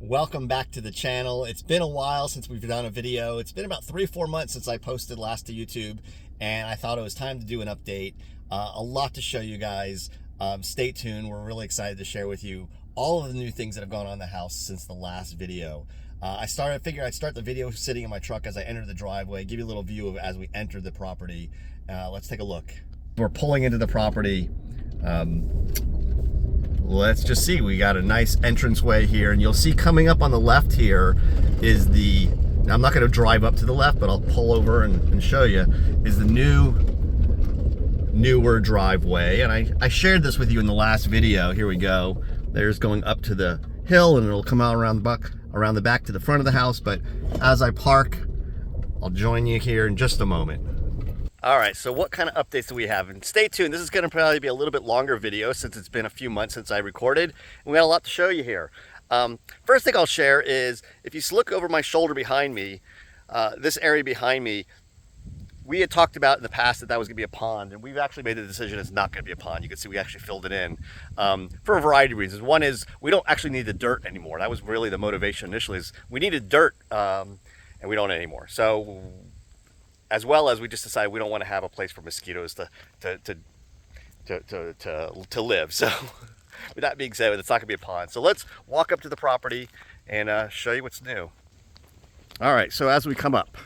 Welcome back to the channel. It's been a while since we've done a video. It's been about 3-4 months since I posted last to YouTube, and I thought it was time to do an update. A lot to show you guys. Stay tuned. We're really excited to share with you all of the new things that have gone on in the house since the last video. I figured I'd start the video sitting in my truck as I entered the driveway, give you a little view of as we entered the property. Let's take a look. We're pulling into the property. Let's just see, we got a nice entranceway here, and you'll see coming up on the left here is now I'm not going to drive up to the left, but I'll pull over and show you, is the newer driveway. And I shared this with you in the last video. Here we go. There's going up to the hill, and it'll come out around the back to the front of the house. But as I park, I'll join you here in just a moment. All right, so what kind of updates do we have? And stay tuned. This is going to probably be a little bit longer video since it's been a few months since I recorded. And we got a lot to show you here. First thing I'll share is, if you look over my shoulder behind me, this area behind me, we had talked about in the past that was going to be a pond, and we've actually made the decision it's not going to be a pond. You can see we actually filled it in for a variety of reasons. One is we don't actually need the dirt anymore. That was really the motivation initially, is we needed dirt, and we don't anymore. So, as well as we just decided we don't want to have a place for mosquitoes to live. So with that being said, it's not going to be a pond. So let's walk up to the property and show you what's new. All right, so as we come up,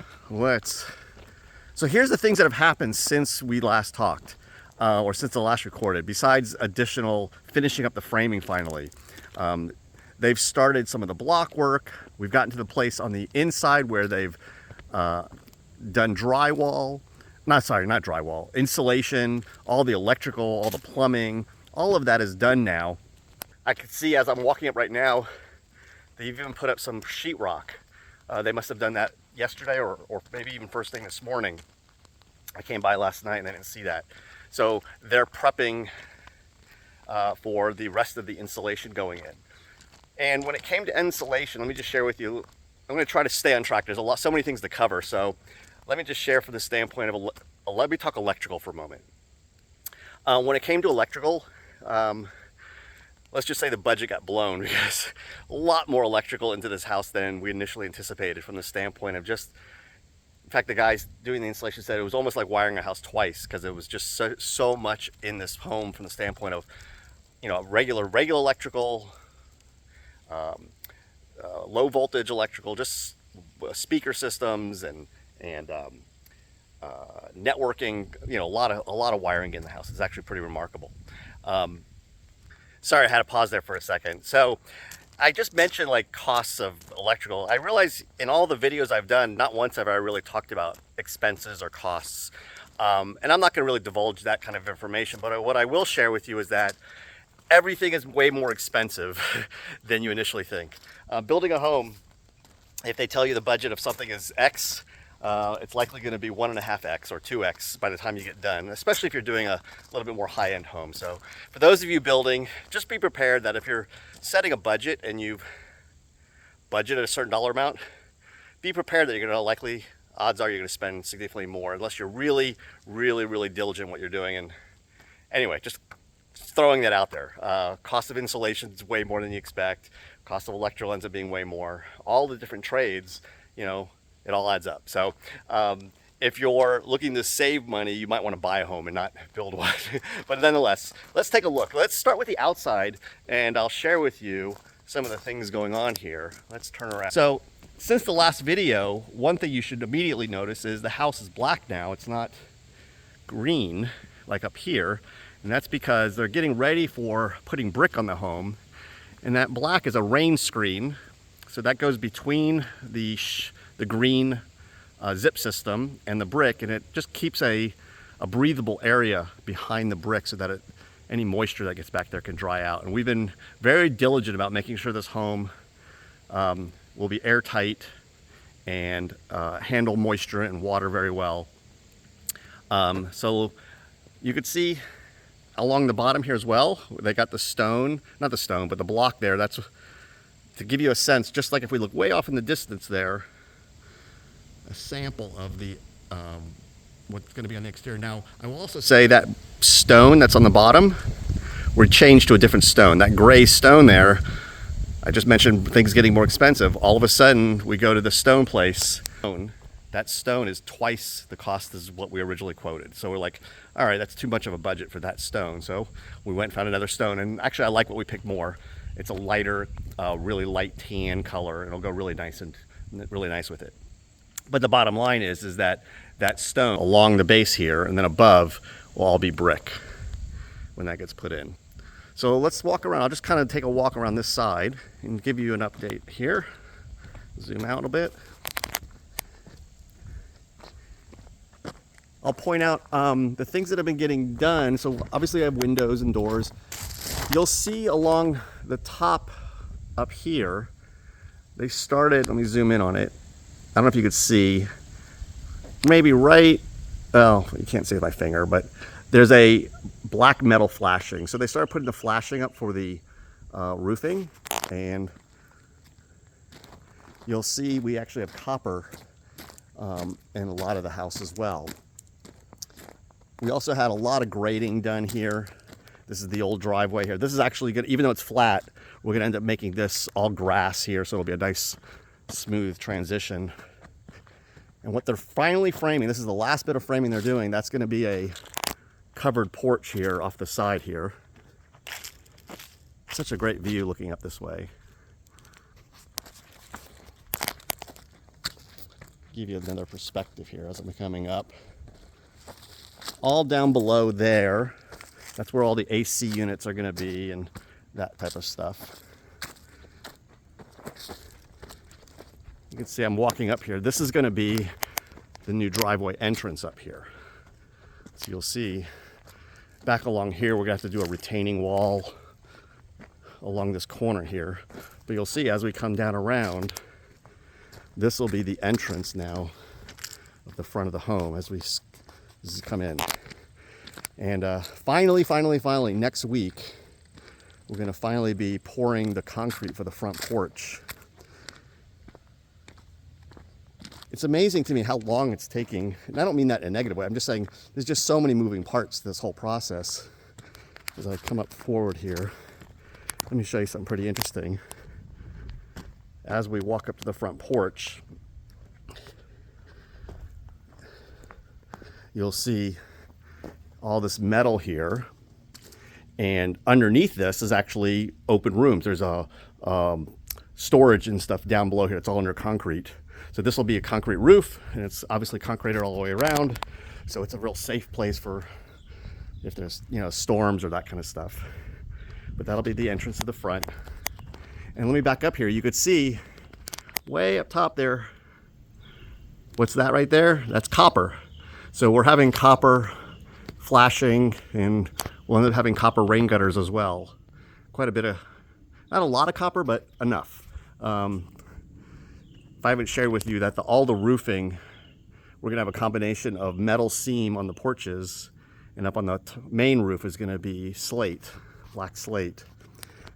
so here's the things that have happened since we last talked, or since the last recorded, besides additional finishing up the framing finally. They've started some of the block work. We've gotten to the place on the inside where they've done drywall, not drywall, insulation, all the electrical, all the plumbing, all of that is done now. I can see as I'm walking up right now, they've even put up some sheetrock. They must have done that yesterday or maybe even first thing this morning. I came by last night and I didn't see that. So they're prepping for the rest of the insulation going in. And when it came to insulation, let me just share with you, I'm going to try to stay on track. There's so many things to cover. So let me just share from the standpoint of, let me talk electrical for a moment. When it came to electrical, let's just say the budget got blown, because a lot more electrical into this house than we initially anticipated, from the standpoint of just, in fact, the guys doing the installation said it was almost like wiring a house twice, because it was just so much in this home from the standpoint of, regular electrical, low voltage electrical, just speaker systems and networking, a lot of wiring in the house. It's actually pretty remarkable. Sorry, I had to pause there for a second. So I just mentioned costs of electrical. I realize in all the videos I've done, not once have I really talked about expenses or costs. And I'm not going to really divulge that kind of information, but what I will share with you is that everything is way more expensive than you initially think. Building a home, if they tell you the budget of something is X, it's likely going to be 1.5x or 2x by the time you get done, especially if you're doing a little bit more high-end home. So for those of you building, just be prepared that if you're setting a budget and you've budgeted a certain dollar amount, be prepared that you're going to odds are you're going to spend significantly more, unless you're really, really, really diligent in what you're doing. And anyway, just throwing that out there. Cost of insulation is way more than you expect. Cost of electrical ends up being way more. All the different trades, it all adds up. So if you're looking to save money, you might want to buy a home and not build one. But nonetheless, let's take a look. Let's start with the outside, and I'll share with you some of the things going on here. Let's turn around. So since the last video, one thing you should immediately notice is the house is black now. It's not green like up here. And that's because they're getting ready for putting brick on the home. And that black is a rain screen. So that goes between the green zip system and the brick, and it just keeps a breathable area behind the brick so that any moisture that gets back there can dry out. And we've been very diligent about making sure this home will be airtight and handle moisture and water very well. So you could see along the bottom here as well, they got the stone, not the stone, but the block there. That's to give you a sense, just like if we look way off in the distance there, a sample of the what's going to be on the exterior. Now, I will also say that stone that's on the bottom, we're changed to a different stone. That gray stone there I just mentioned things getting more expensive. All of a sudden, we go to the stone place. That stone is twice the cost as what we originally quoted. So we're like, all right, that's too much of a budget for that stone. So we went and found another stone. And actually, I like what we picked more. It's a lighter, really light tan color. It'll go really nice with it. But the bottom line is that that stone along the base here and then above will all be brick when that gets put in. So let's walk around. I'll just kind of take a walk around this side and give you an update here. Zoom out a bit. I'll point out the things that have been getting done. So obviously I have windows and doors. You'll see along the top up here, they started, let me zoom in on it. I don't know if you could see, maybe right, well, you can't see with my finger, but there's a black metal flashing. So they started putting the flashing up for the roofing, and you'll see we actually have copper in a lot of the house as well. We also had a lot of grading done here. This is the old driveway here. This is actually good, even though it's flat, we're gonna end up making this all grass here, so it'll be a nice, smooth transition. And what they're finally framing, this is the last bit of framing they're doing, that's gonna be a covered porch here off the side here. Such a great view looking up this way. Give you another perspective here as I'm coming up. All down below there, that's where all the AC units are going to be and that type of stuff. You can see I'm walking up here. This is going to be the new driveway entrance up here. So you'll see back along here, we're going to have to do a retaining wall along this corner here. But you'll see as we come down around, this will be the entrance now of the front of the home as we come in. And finally, next week, we're gonna finally be pouring the concrete for the front porch. It's amazing to me how long it's taking, and I don't mean that in a negative way, I'm just saying there's just so many moving parts to this whole process. As I come up forward here, let me show you something pretty interesting. As we walk up to the front porch, you'll see all this metal here, and underneath this is actually open rooms. There's a storage and stuff down below here. It's all under concrete. So this will be a concrete roof, and it's obviously concreted all the way around. So it's a real safe place for if there's, you know, storms or that kind of stuff. But that'll be the entrance to the front. And let me back up here. You could see way up top there, what's that right there? That's copper. So we're having copper flashing, and we'll end up having copper rain gutters as well. Quite a bit of, not a lot of copper, but enough. If I haven't shared with you that all the roofing, we're gonna have a combination of metal seam on the porches, and up on the main roof is gonna be slate, black slate.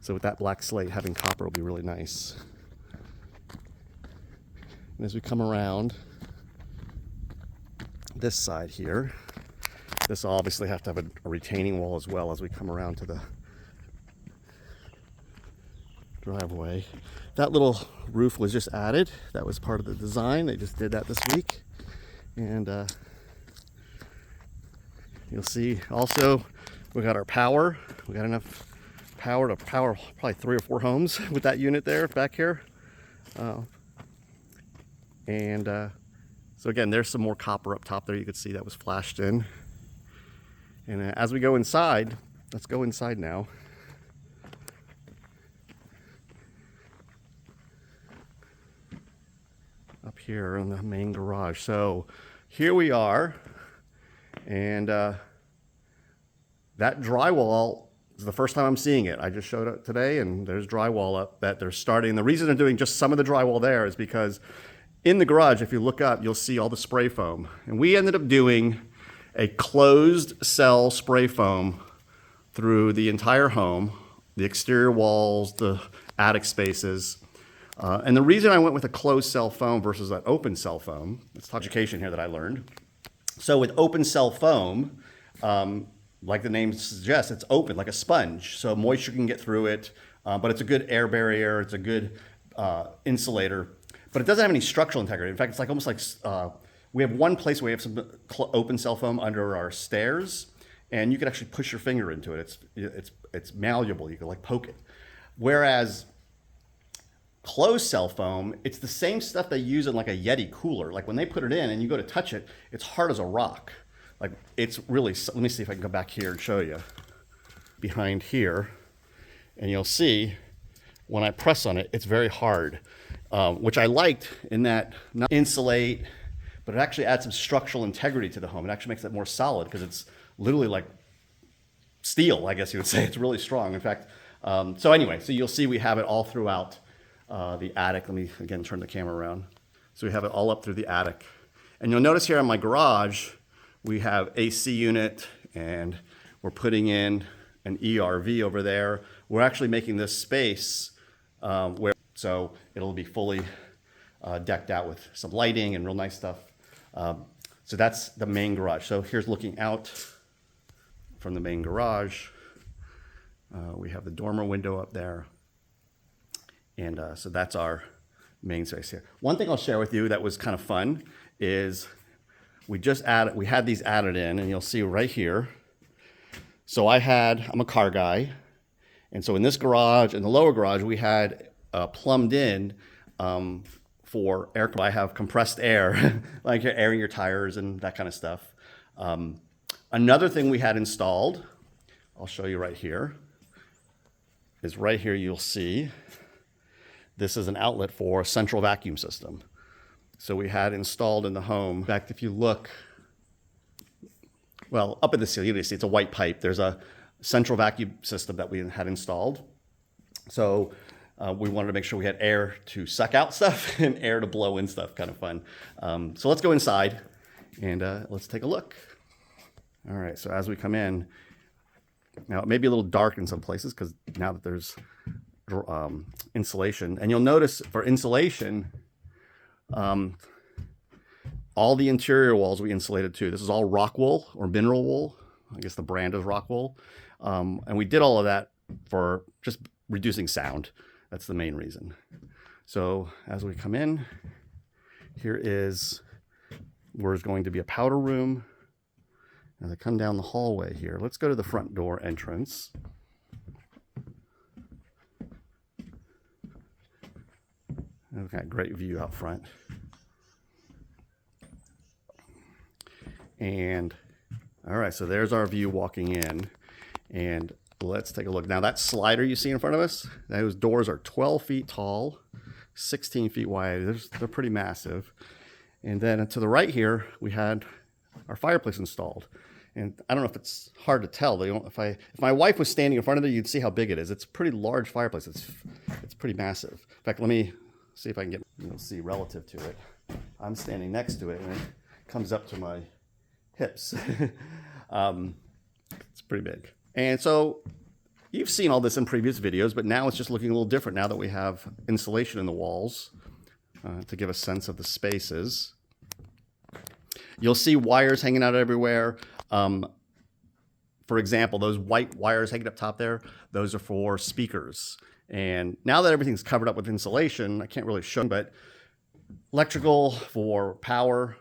So with that black slate, having copper will be really nice. And as we come around this side here, this will obviously have to have a retaining wall as well as we come around to the driveway. That little roof was just added. That was part of the design. They just did that this week. And you'll see also we got our power. We got enough power to power probably 3 or 4 homes with that unit there back here. So again, there's some more copper up top there. You could see that was flashed in. And as we go inside, let's go inside now. Up here in the main garage. So here we are, and that drywall is the first time I'm seeing it. I just showed it today, and there's drywall up that they're starting. The reason they're doing just some of the drywall there is because in the garage, if you look up, you'll see all the spray foam. And we ended up doing a closed cell spray foam through the entire home, the exterior walls, the attic spaces. And the reason I went with a closed cell foam versus an open cell foam, it's education here that I learned. So with open cell foam, like the name suggests, it's open like a sponge. So moisture can get through it. but it's a good air barrier. It's a good insulator, but it doesn't have any structural integrity. In fact, it's like almost like we have one place where we have some open cell foam under our stairs, and you can actually push your finger into it. It's malleable. You can like poke it. Whereas closed cell foam, it's the same stuff they use in like a Yeti cooler. Like when they put it in and you go to touch it, it's hard as a rock. Like it's really, let me see if I can go back here and show you. Behind here, and you'll see when I press on it, it's very hard, which I liked in that not insulate, but it actually adds some structural integrity to the home. It actually makes it more solid because it's literally like steel, I guess you would say. It's really strong. In fact, so anyway, so you'll see we have it all throughout the attic. Let me again turn the camera around. So we have it all up through the attic. And you'll notice here in my garage, we have AC unit, and we're putting in an ERV over there. We're actually making this space so it'll be fully decked out with some lighting and real nice stuff. So that's the main garage. So here's looking out from the main garage. We have the dormer window up there. And so that's our main space here. One thing I'll share with you that was kind of fun is we had these added in, and you'll see right here. So I'm a car guy. And so in this garage, in the lower garage, we had plumbed in for air. I have compressed air, like you're airing your tires and that kind of stuff. Another thing we had installed, I'll show you right here, is right here you'll see, this is an outlet for a central vacuum system. So we had installed in the home. In fact, if you look, well, up in the ceiling, you see it's a white pipe. There's a central vacuum system that we had installed. So we wanted to make sure we had air to suck out stuff and air to blow in stuff, kind of fun. So let's go inside and let's take a look. All right, so as we come in, now it may be a little dark in some places because now that there's insulation. And you'll notice for insulation, all the interior walls we insulated too. This is all rock wool or mineral wool. I guess the brand is rock wool. And we did all of that for just reducing sound. That's the main reason. So as we come in, here is where is going to be a powder room. As I come down the hallway here, let's go to the front door entrance. We've got a great view out front. And all right, so there's our view walking in, and let's take a look. Now that slider you see in front of us, those doors are 12 feet tall, 16 feet wide. They're pretty massive. And then to the right here, we had our fireplace installed. And I don't know if it's hard to tell. If my wife was standing in front of it, you'd see how big it is. It's a pretty large fireplace. It's pretty massive. In fact, let me see if I can see relative to it. I'm standing next to it, and it comes up to my hips. It's pretty big. And so you've seen all this in previous videos, but now it's just looking a little different now that we have insulation in the walls to give a sense of the spaces. You'll see wires hanging out everywhere. For example, those white wires hanging up top there, those are for speakers. And now that everything's covered up with insulation, I can't really show them, but electrical for power,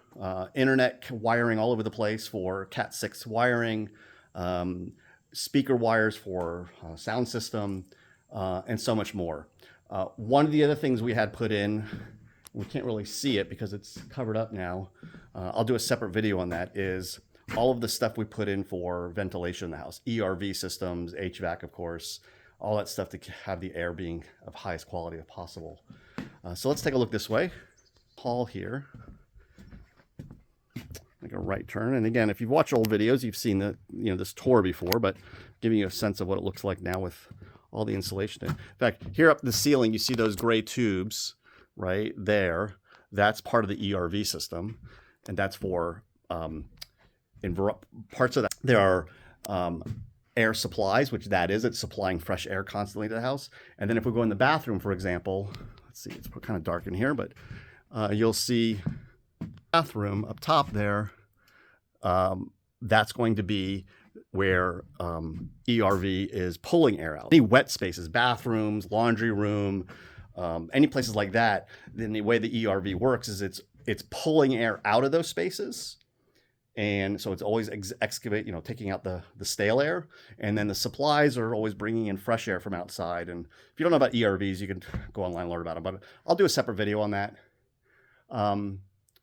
internet wiring all over the place for Cat 6 wiring, speaker wires for sound system, and so much more. One of the other things we had put in, we can't really see it because it's covered up now. I'll do a separate video on that, is all of the stuff we put in for ventilation in the house, ERV systems, HVAC, of course, all that stuff to have the air being of highest quality as possible. So let's take a look this way. Hall here. Make a right turn. And again, if you've watched old videos, you've seen this tour before, but giving you a sense of what it looks like now with all the insulation in fact, here up the ceiling, you see those gray tubes right there. That's part of the ERV system. And that's for, in parts of that, there are air supplies, which that is, it's supplying fresh air constantly to the house. And then if we go in the bathroom, for example, let's see, it's kind of dark in here, but you'll see bathroom up top there. That's going to be where ERV is pulling air out. Any wet spaces, bathrooms, laundry room, any places like that, then the way the ERV works is it's pulling air out of those spaces. And so it's always excavate, taking out the stale air. And then the supplies are always bringing in fresh air from outside. And if you don't know about ERVs, you can go online and learn about them. But I'll do a separate video on that.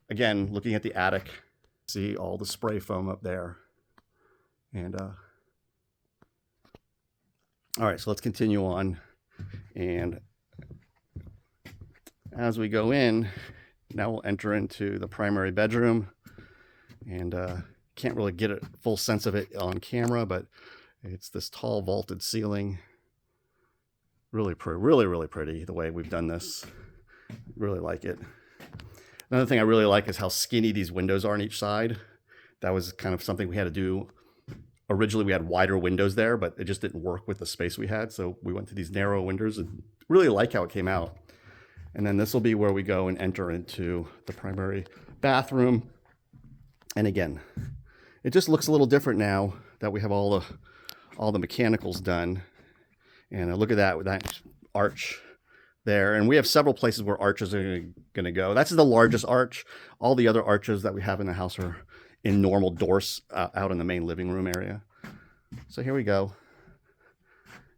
Again, looking at the attic, see all the spray foam up there. And all right, so let's continue on. And as we go in, now we'll enter into the primary bedroom. And can't really get a full sense of it on camera, but it's this tall vaulted ceiling. Really pretty, really pretty the way we've done this. Really like it. Another thing I really like is how skinny these windows are on each side. That was kind of something we had to do. Originally we had wider windows there, but it just didn't work with the space we had. So we went to these narrow windows and really like how it came out. And then this will be where we go and enter into the primary bathroom. And again, it just looks a little different now that we have all the mechanicals done. And look at that with that arch there. And we have several places where arches are going to go. That's the largest arch. All the other arches that we have in the house are in normal doors out in the main living room area. So here we go.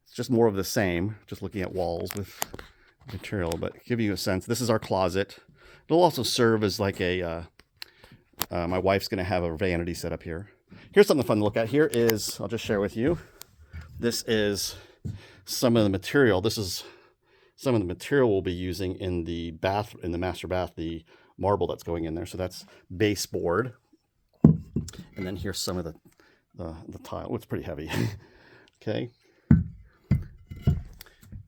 It's just more of the same, just looking at walls with material, but giving you a sense. This is our closet. It'll also serve as like a my wife's going to have a vanity set up here. Here's something fun to look at. Here is, I'll just share with you. This is some of the material. This is some of the material we'll be using in the master bath, the marble that's going in there. So that's baseboard. And then here's some of the tile. Oh, it's pretty heavy. Okay.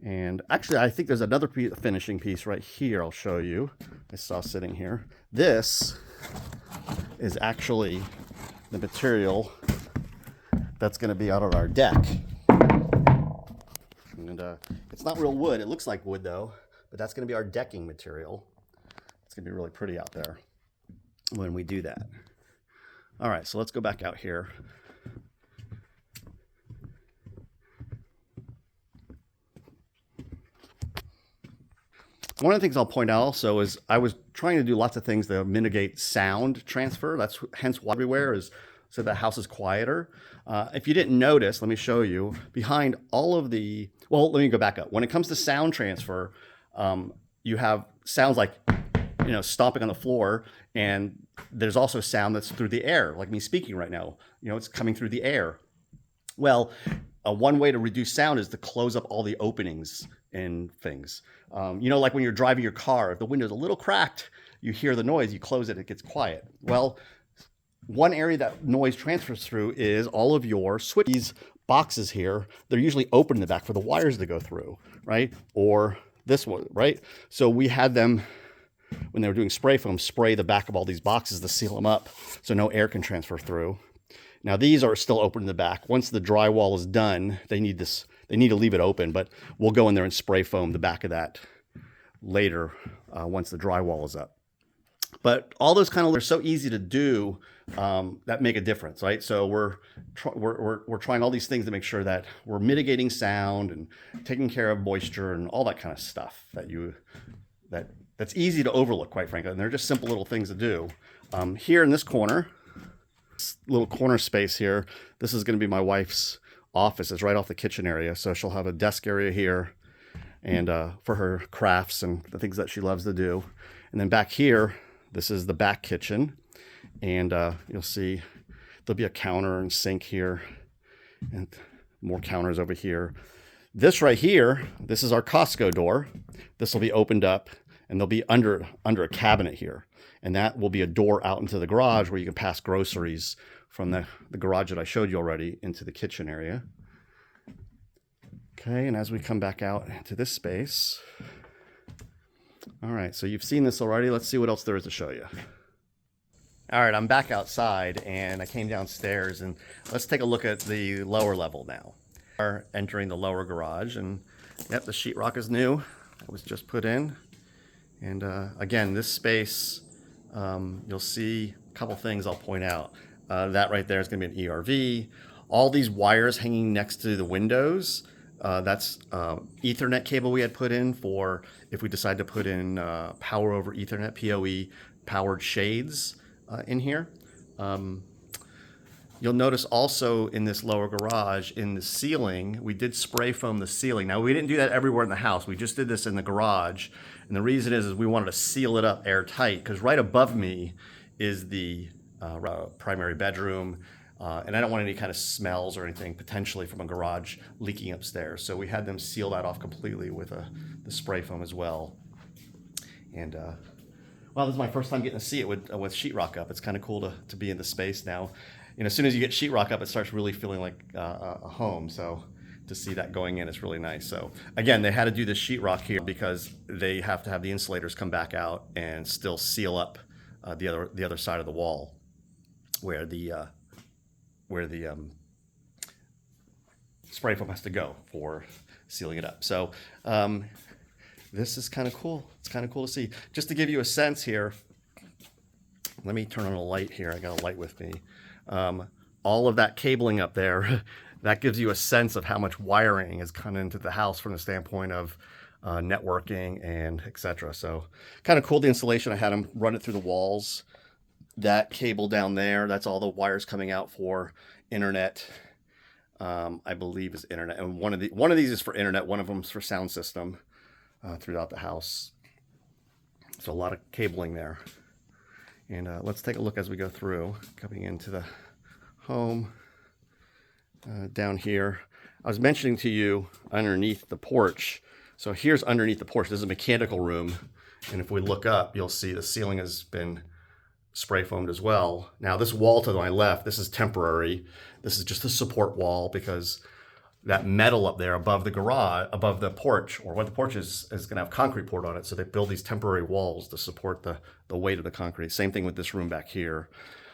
And actually, I think there's another finishing piece right here I'll show you. I saw sitting here. This is actually the material that's going to be out on our deck. And it's not real wood. It looks like wood though, but that's going to be our decking material. It's going to be really pretty out there when we do that. All right, so let's go back out here. One of the things I'll point out also is I was trying to do lots of things to mitigate sound transfer. That's hence why everywhere is so the house is quieter. If you didn't notice, let me show you. Behind all of the, well, let me go back up. When it comes to sound transfer, you have sounds like, stomping on the floor, and there's also sound that's through the air, like me speaking right now. It's coming through the air. Well, one way to reduce sound is to close up all the openings in things. Like when you're driving your car, if the window's a little cracked, you hear the noise, you close it, it gets quiet. Well, one area that noise transfers through is all of your switch. These boxes here, they're usually open in the back for the wires to go through, right? Or this one, right? So we had them, when they were doing spray foam, spray the back of all these boxes to seal them up so no air can transfer through. Now these are still open in the back. Once the drywall is done, they need to leave it open, but we'll go in there and spray foam the back of that later once the drywall is up. But all those they're so easy to do that make a difference, right? So we're trying all these things to make sure that we're mitigating sound and taking care of moisture and all that kind of stuff that's easy to overlook, quite frankly. And they're just simple little things to do. Here in this corner, this little corner space here, this is going to be my wife's office. It's right off the kitchen area, so she'll have a desk area here and for her crafts and the things that she loves to do. And then back here, this is the back kitchen, and you'll see there'll be a counter and sink here and more counters over here. This right here, this is our Costco door. This will be opened up and they'll be under a cabinet here, and that will be a door out into the garage where you can pass groceries from the garage that I showed you already into the kitchen area. Okay, and as we come back out into this space, all right, so you've seen this already. Let's see what else there is to show you. All right, I'm back outside and I came downstairs, and let's take a look at the lower level now. We're entering the lower garage, and yep, the sheetrock is new. It was just put in. And again, this space, you'll see a couple things I'll point out. That right there is going to be an ERV. all these wires hanging next to the windows. That's Ethernet cable we had put in for if we decide to put in power over Ethernet, PoE powered shades in here. You'll notice also in this lower garage, in the ceiling, we did spray foam the ceiling. Now, we didn't do that everywhere in the house. We just did this in the garage. And the reason is we wanted to seal it up airtight, because right above me is the primary bedroom. And I don't want any kind of smells or anything potentially from a garage leaking upstairs. So we had them seal that off completely with the spray foam as well. And well, this is my first time getting to see it with sheetrock up. It's kind of cool to be in the space now. You know, as soon as you get sheetrock up, it starts really feeling like a home. So to see that going in, it's really nice. So again, they had to do the sheetrock here because they have to have the insulators come back out and still seal up the other side of the wall where the spray foam has to go for sealing it up. So this is kind of cool. It's kind of cool to see. Just to give you a sense here, let me turn on a light here. I got a light with me. All of that cabling up there, that gives you a sense of how much wiring has come into the house from the standpoint of networking and etc. So kind of cool, the installation. I had them run it through the walls. That cable down there, that's all the wires coming out for internet. I believe is internet, and one of these is for internet. One of them is for sound system throughout the house. So a lot of cabling there. And let's take a look as we go through, coming into the home down here. I was mentioning to you underneath the porch. So here's underneath the porch. This is a mechanical room. And if we look up, you'll see the ceiling has been spray foamed as well. Now this wall to my left, this is temporary. This is just a support wall because that metal up there above the garage, above the porch, or what the porch is going to have concrete poured on it. So they build these temporary walls to support the weight of the concrete. Same thing with this room back here.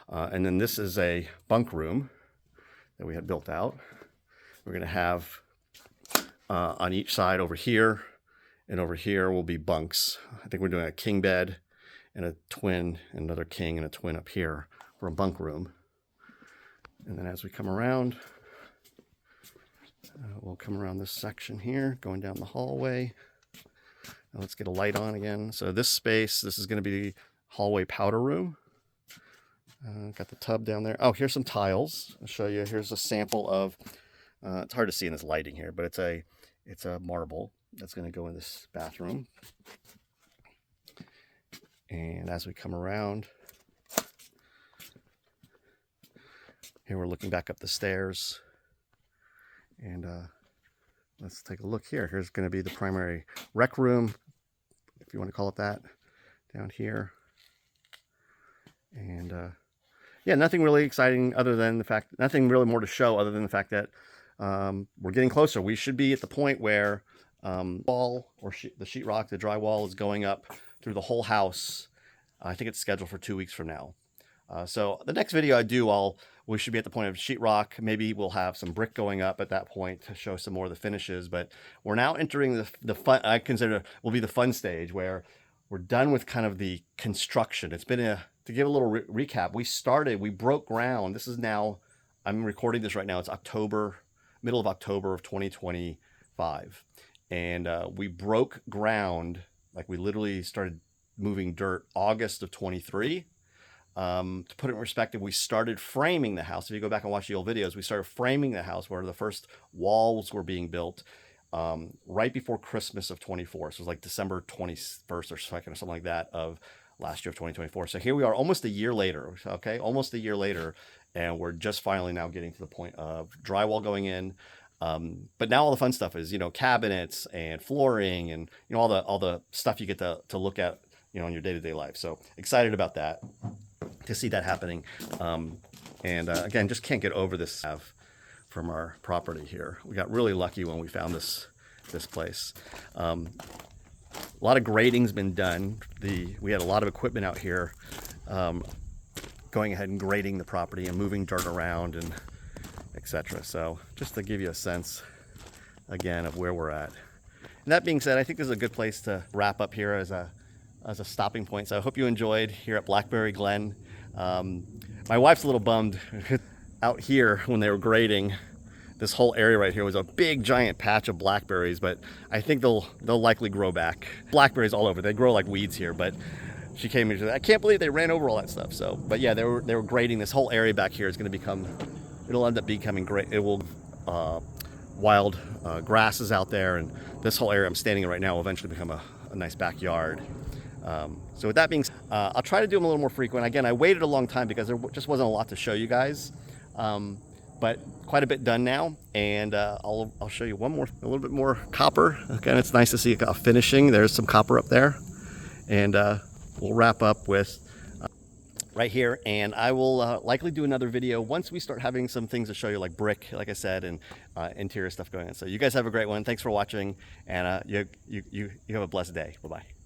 And then this is a bunk room that we had built out. We're going to have on each side over here and over here will be bunks. I think we're doing a king bed and a twin, another king and a twin up here for a bunk room. And then as we come around, we'll come around this section here, going down the hallway. Now let's get a light on again. So this space, this is going to be hallway powder room. Got the tub down there. Oh, here's some tiles. I'll show you. Here's a sample of, it's hard to see in this lighting here, but it's a marble that's going to go in this bathroom. And as we come around, here we're looking back up the stairs. And let's take a look here. Here's going to be the primary rec room, if you want to call it that, down here. And yeah, nothing really exciting other than the fact, nothing really more to show other than the fact that we're getting closer. We should be at the point where wall or the sheetrock, the drywall is going up through the whole house. I think it's scheduled for 2 weeks from now. So the next video I do, we should be at the point of sheetrock. Maybe we'll have some brick going up at that point to show some more of the finishes. But we're now entering the fun, I consider will be the fun stage where we're done with kind of the construction. It's been to give a little recap, we broke ground. This is now, I'm recording this right now. It's middle of October of 2025. And we broke ground, like we literally started moving dirt August of 23. To put it in perspective, we started framing the house. If you go back and watch the old videos, we started framing the house where the first walls were being built right before Christmas of 24. So it was like December 21st or 2nd or something like that of last year of 2024. So here we are almost a year later, okay? Almost a year later, and we're just finally now getting to the point of drywall going in. But now all the fun stuff is, cabinets and flooring and, all the stuff you get to look at, in your day-to-day life. So excited about that, to see that happening. And again, just can't get over this from our property here. We got really lucky when we found this place. A lot of grading's been done. We had a lot of equipment out here going ahead and grading the property and moving dirt around and etc. So just to give you a sense again of where we're at. And that being said, I think this is a good place to wrap up here as a stopping point. So I hope you enjoyed here at Blackberry Glen. My wife's a little bummed. out here when they were grading, this whole area right here was a big giant patch of blackberries, but I think they'll likely grow back. Blackberries all over, they grow like weeds here, but she came and she said, I can't believe they ran over all that stuff. So, but yeah, they were grading this whole area back here is going to become, it'll end up becoming great. It will, wild grasses out there, and this whole area I'm standing in right now will eventually become a nice backyard. So with that being said, I'll try to do them a little more frequent. Again, I waited a long time because there just wasn't a lot to show you guys. But quite a bit done now, and I'll show you a little bit more copper. Again, it's nice to see a finishing. There's some copper up there, and we'll wrap up with right here, and I will likely do another video once we start having some things to show you, like brick, like I said, and interior stuff going on. So you guys have a great one. Thanks for watching, and you have a blessed day. Bye-bye.